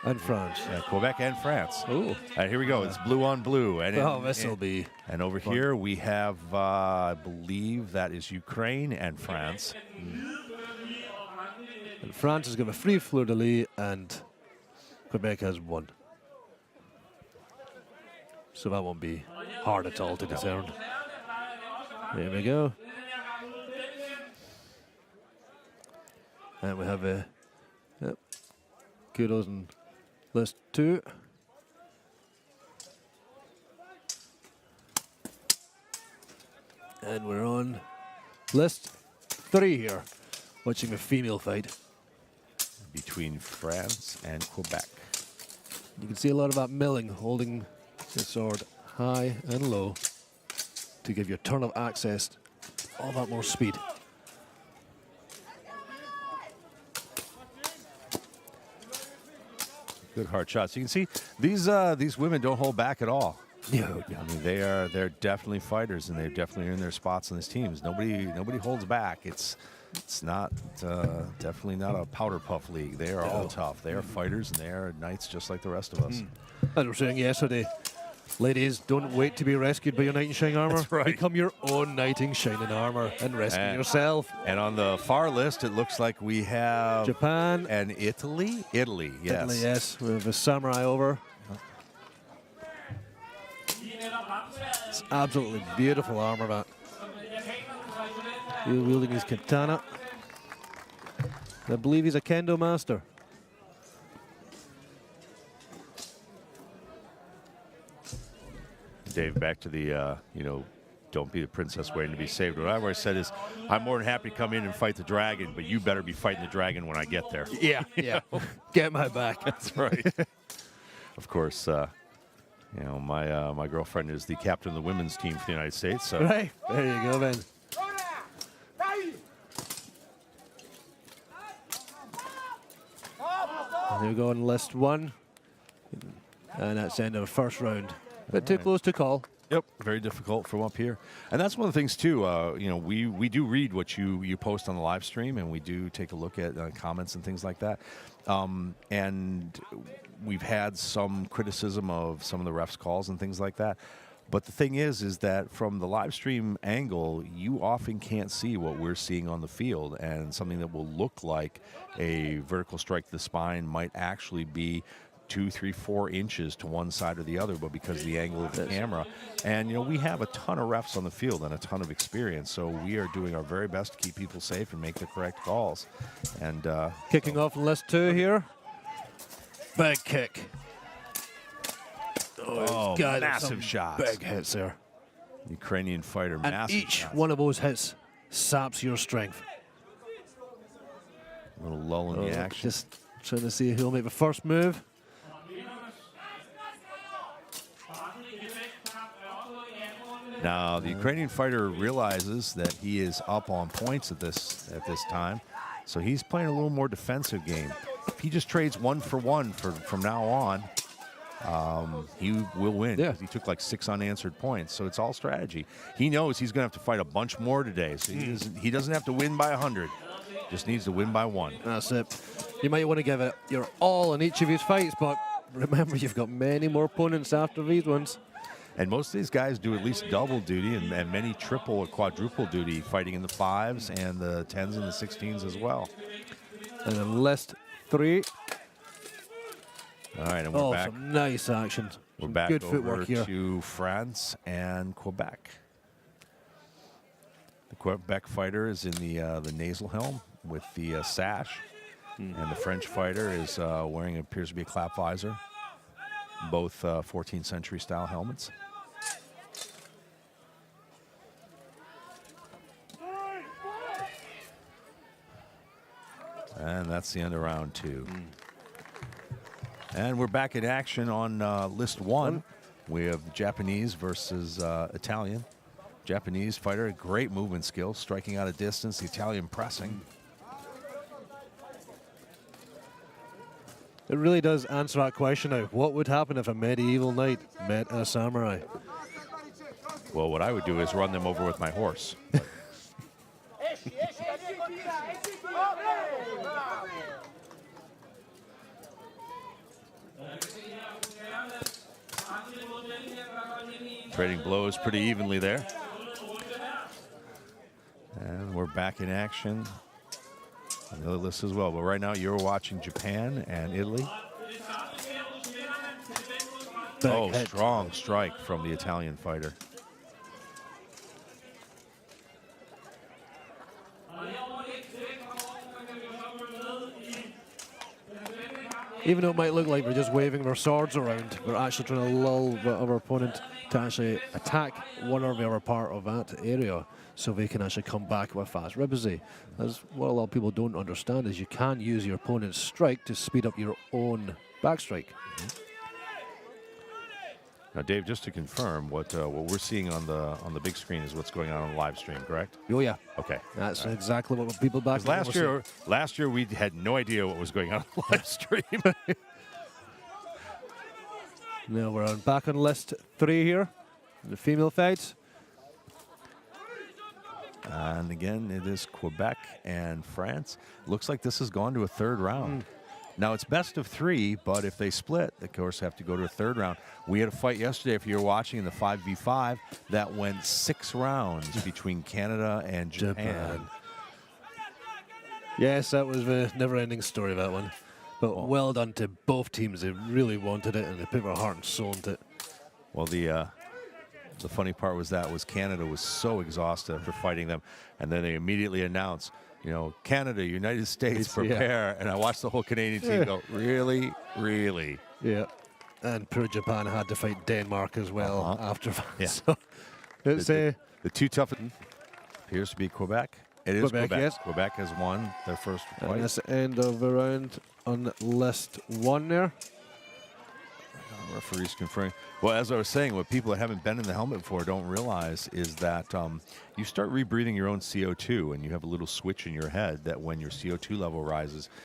And France. Quebec and France. Oh. Here we go. It's blue on blue. And This will be. And over fun. here we have, I believe that is Ukraine and France. And France has got a free fleur-de-lis, and Quebec has 1. So that won't be hard at all to discern. There we go. And we have a kudos in list 2. And we're on list 3 here, watching a female fight. Between France and Quebec. You can see a lot of that milling, holding the sword high and low to give your turn of access all that more speed. Good hard shots. You can see these women don't hold back at all. No. I mean, they're definitely fighters, and they're definitely in their spots on these teams. Nobody holds back. It's not definitely not a powder puff league. They are all tough. They are fighters, and they are knights just like the rest of us. As we were saying yesterday, ladies, don't wait to be rescued by your knight in shining armor. That's right. Become your own knight in shining armor and rescue yourself. And on the far list, it looks like we have Japan and Italy. Italy, yes. Italy, yes. We have a samurai over. It's absolutely beautiful armor, that. He's wielding his katana. I believe he's a kendo master. Dave, back to the, don't be the princess waiting to be saved. What I've always said is, I'm more than happy to come in and fight the dragon, but you better be fighting the dragon when I get there. Yeah, yeah. Get my back. That's right. Of course, my girlfriend is the captain of the women's team for the United States. So. Right, there you go, then. There we go on list 1. And that's the end of the first round. But too close to call. Yep, very difficult from up here. And that's one of the things, too, we do read what you post on the live stream, and we do take a look at comments and things like that. And we've had some criticism of some of the refs' calls and things like that. But the thing is that from the live stream angle, you often can't see what we're seeing on the field, and something that will look like a vertical strike to the spine might actually be 2, 3, 4 inches to one side or the other, but because of the angle of the camera. And, we have a ton of refs on the field and a ton of experience, so we are doing our very best to keep people safe and make the correct calls. And kicking off in list 2 here. Big kick. Oh, massive shots. Big hits there. Ukrainian fighter, And massive each shots. one of those hits saps your strength. A little lull in the action. Just trying to see who'll make the first move. Now, the Ukrainian fighter realizes that he is up on points at this time, so he's playing a little more defensive game. If he just trades 1 for 1 from now on, he will win. Yeah. He took like 6 unanswered points, so it's all strategy. He knows he's going to have to fight a bunch more today, so he doesn't have to win by 100. Just needs to win by 1. That's it. You might want to give it your all in each of his fights, but remember, you've got many more opponents after these ones. And most of these guys do at least double duty and many triple or quadruple duty, fighting in the 5s and the 10s and the 16s as well. And then list 3. All right, and we're back. Some nice action. We're back good over footwork here. to France and Quebec. The Quebec fighter is in the nasal helm with the sash, and the French fighter is wearing appears to be a clap visor. Both 14th century style helmets. And that's the end of round 2. And we're back in action on list 1. We have Japanese versus Italian. Japanese fighter, great movement skills, striking out of distance, the Italian pressing. It really does answer that question now. What would happen if a medieval knight met a samurai? Well, what I would do is run them over with my horse. Trading blows pretty evenly there. And we're back in action on the other list as well. But right now you're watching Japan and Italy. Oh, strong strike from the Italian fighter. Even though it might look like we're just waving our swords around, we're actually trying to lull our opponent to actually attack one or the other part of that area so they can actually come back with fast riposte. That's what a lot of people don't understand, is you can use your opponent's strike to speed up your own backstrike. Now, Dave, just to confirm, what we're seeing on the big screen is what's going on the live stream, correct? Oh yeah. Okay. That's exactly what people back last year we had no idea what was going on the live stream. Now we're back on list 3 here, the female fights. And again, it is Quebec and France. Looks like this has gone to a third round. Now, it's best of 3, but if they split, they, of course, have to go to a third round. We had a fight yesterday, if you were watching, in the 5v5, that went 6 rounds between Canada and Japan. Yes, that was a never-ending story, that one. But well done to both teams. They really wanted it, and they put their heart and soul into it. Well, the funny part was Canada was so exhausted after fighting them, and then they immediately announced, you know, Canada, United States, prepare. And I watched the whole Canadian team go, really, really? Yeah. And poor Japan had to fight Denmark as well after that. Yeah. So it's the two tough appears to be Quebec. It is Quebec. Yes. Quebec has won their first fight. And that's the end of the round on list 1 there. Referees conferring. Well, as I was saying, what people that haven't been in the helmet before don't realize is that you start rebreathing your own CO2, and you have a little switch in your head that when your CO2 level rises,